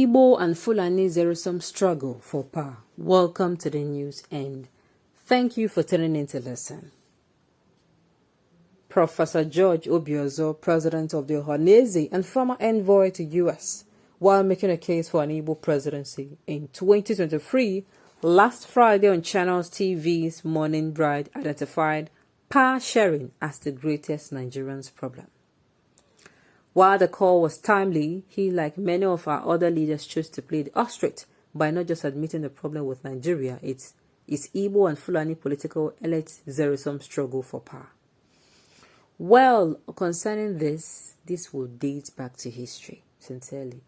Igbo and Fulani zero-sum struggle for power. Welcome to the news and thank you for tuning in to listen. Professor George Obiozo, president of the Ohanaeze and former envoy to U.S., while making a case for an Igbo presidency in 2023, last Friday on Channels TV's Morning Bride identified power sharing as the greatest Nigerian's problem. While the call was timely, he, like many of our other leaders, chose to play the ostrich by not just admitting the problem with Nigeria, it's Igbo and Fulani political elite zero-sum struggle for power. Well, concerning this will date back to history, sincerely.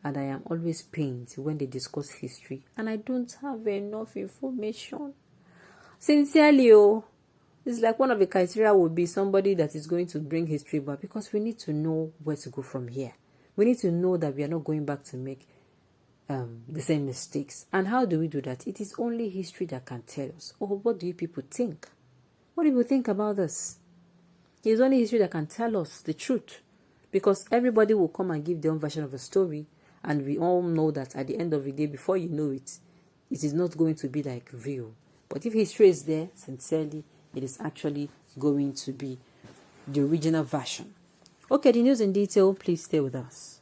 And I am always pained when they discuss history and I don't have enough information. Sincerely, it's like one of the criteria would be somebody that is going to bring history back, because we need to know where to go from here. We need to know that we are not going back to make the same mistakes. And how do we do that? It is only history that can tell us. Oh, what do you people think? What do you think about this? It is only history that can tell us the truth, because everybody will come and give their own version of a story, and we all know that at the end of the day, before you know it, it is not going to be like real. But if history is there, sincerely, it is actually going to be the original version. Okay, the news in detail, please stay with us.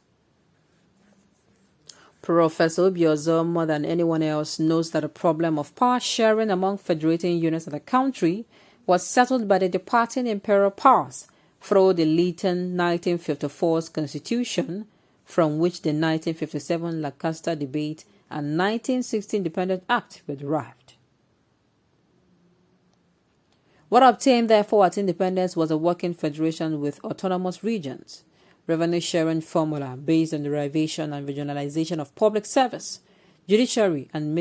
Professor Obiozo, more than anyone else, knows that the problem of power sharing among federating units of the country was settled by the departing imperial powers through the Leighton 1954's constitution, from which the 1957 Lancaster debate and 1960 Independent Act were derived. What obtained, therefore, at independence was a working federation with autonomous regions, revenue sharing formula based on derivation and regionalization of public service, judiciary, and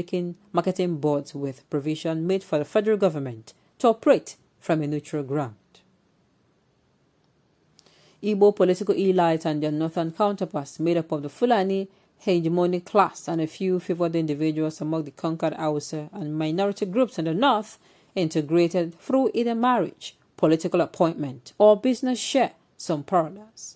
marketing boards with provision made for the federal government to operate from a neutral ground. Igbo political elites and their northern counterparts, made up of the Fulani hegemonic class and a few favored individuals among the conquered Hausa and minority groups in the north, integrated through either marriage, political appointment, or business share some parallels.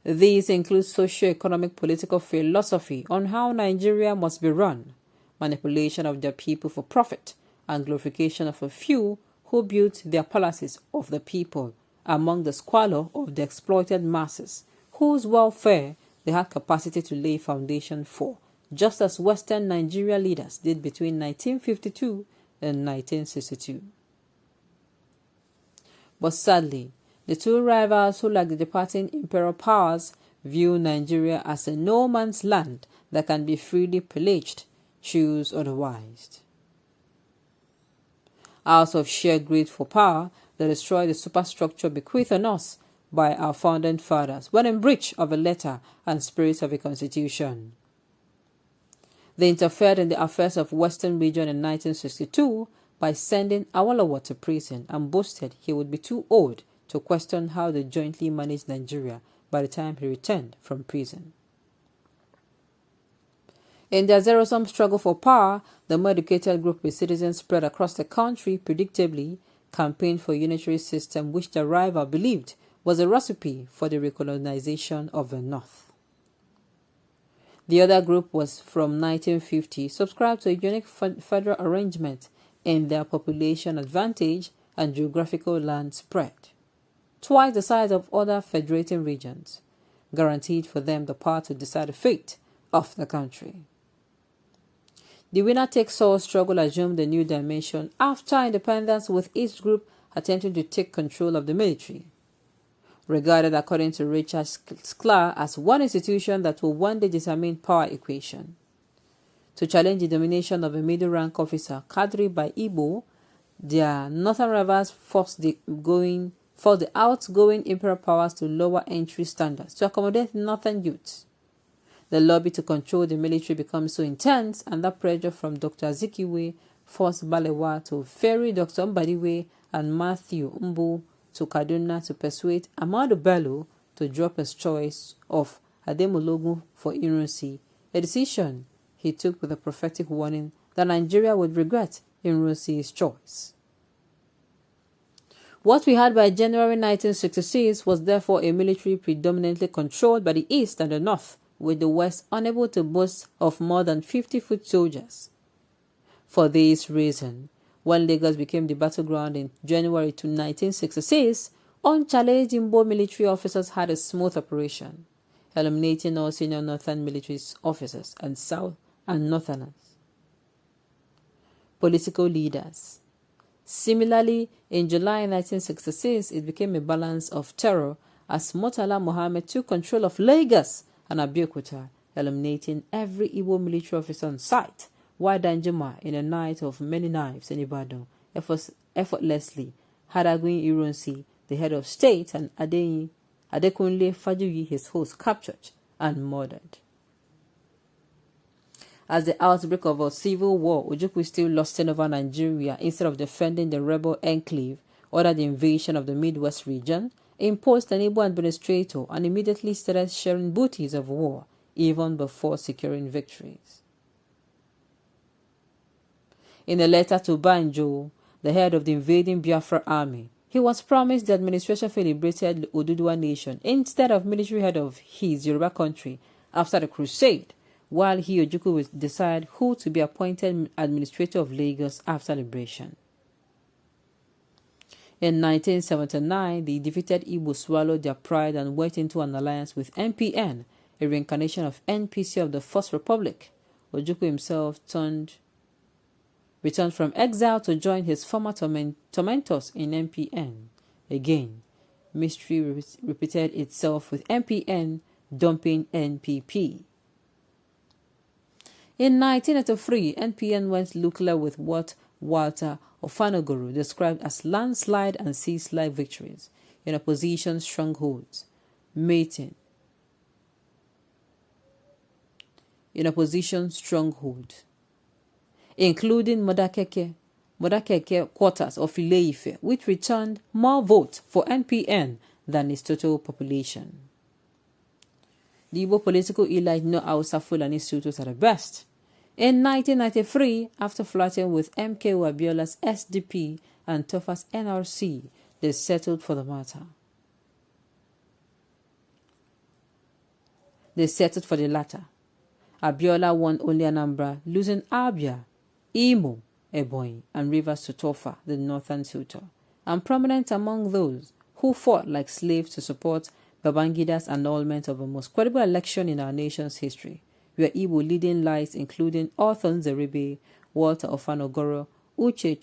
These include socio-economic political philosophy on how Nigeria must be run, manipulation of their people for profit, and glorification of a few who built their palaces of the people among the squalor of the exploited masses, whose welfare they had capacity to lay foundation for, just as Western Nigeria leaders did between 1952 and 1962. But sadly, the two rivals who, like the departing imperial powers, view Nigeria as a no-man's land that can be freely pillaged, choose otherwise. Out of sheer greed for power, they destroy the superstructure bequeathed on us by our founding fathers when in breach of a letter and spirit of a constitution. They interfered in the affairs of Western region in 1962 by sending Awolowo to prison and boasted he would be too old to question how they jointly managed Nigeria by the time he returned from prison. In their zero-sum struggle for power, the more educated group of citizens spread across the country predictably campaigned for a unitary system which the rival believed was a recipe for the recolonization of the North. The other group was from 1950, subscribed to a unique federal arrangement in their population advantage and geographical land spread, twice the size of other federating regions, guaranteed for them the power to decide the fate of the country. The winner-takes-all struggle assumed a new dimension after independence, with each group attempting to take control of the military, regarded according to Richard Sklar as one institution that will one day determine power equation. To challenge the domination of a middle-rank officer cadre by Igbo, their northern rivals forced the outgoing imperial powers to lower entry standards to accommodate northern youths. The lobby to control the military becomes so intense, and that pressure from Dr. Azikiwe forced Balewa to ferry Dr. Mbadiwe and Matthew Mbu to Kaduna to persuade Amadu Bello to drop his choice of Ademologun for Irunsi, a decision he took with a prophetic warning that Nigeria would regret Irunsi's choice. What we had by January 1966 was therefore a military predominantly controlled by the East and the North with the West unable to boast of more than 50 foot soldiers. For this reason, when Lagos became the battleground in January 1966, unchallenged Igbo military officers had a smooth operation, eliminating all senior northern military officers and south and northerners. Political leaders. Similarly, in July 1966, it became a balance of terror as Murtala Mohammed took control of Lagos and Abeokuta, eliminating every Igbo military officer on sight, while Danjuma, in a night of many knives in Ibadan, effortlessly had Aguiyi Ironsi, the head of state, and Adekunle Fajuyi, his host, captured and murdered. As the outbreak of a civil war, Ojukwu still lusted over Nigeria instead of defending the rebel enclave, ordered the invasion of the Midwest region, imposed an Igbo administrator, and immediately started sharing booties of war, even before securing victories. In a letter to Banjo, the head of the invading Biafra army, he was promised the administration for a liberated Oduduwa nation instead of military head of his Yoruba country after the crusade, while he, Ojukwu, would decide who to be appointed administrator of Lagos after liberation. In 1979, the defeated Igbo swallowed their pride and went into an alliance with NPN, a reincarnation of NPC of the First Republic. Ojukwu himself returned from exile to join his former tormentors in NPN. Again, mystery repeated itself with NPN dumping NPP. In 1983, NPN went nuclear with what Walter Ofanogoro described as landslide and sea-slide victories in opposition strongholds, including Modakeke quarters of Ile-Ife, which returned more votes for NPN than its total population. The Igbo political elite know Hausa Fulani suitors at the best. In 1993, after flirting with MKO Abiola's SDP and Tofa's NRC, they settled for the matter. They settled for the latter. Abiola won only Anambra, losing Abia, Imo, Ebonyi, and Rivers to Tofa, the northern suitor, and prominent among those who fought like slaves to support Babangida's annulment of the most credible election in our nation's history, where Igbo leading lights including Orthon Zeribe, Walter Ofanogoro, Uche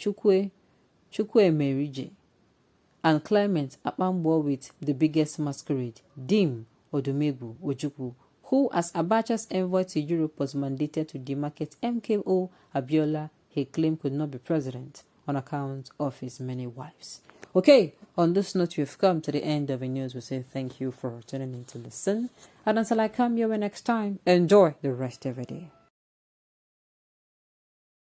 Chukwuemerije, and Clement Akpambo with the biggest masquerade, Dim Odumegwu Ojukwu, who as Abacha's envoy to Europe was mandated to demarcate MKO Abiola, he claimed could not be president on account of his many wives. Okay, on this note, we've come to the end of the news. We say thank you for tuning in to listen. And until I come your way next time, enjoy the rest of the day.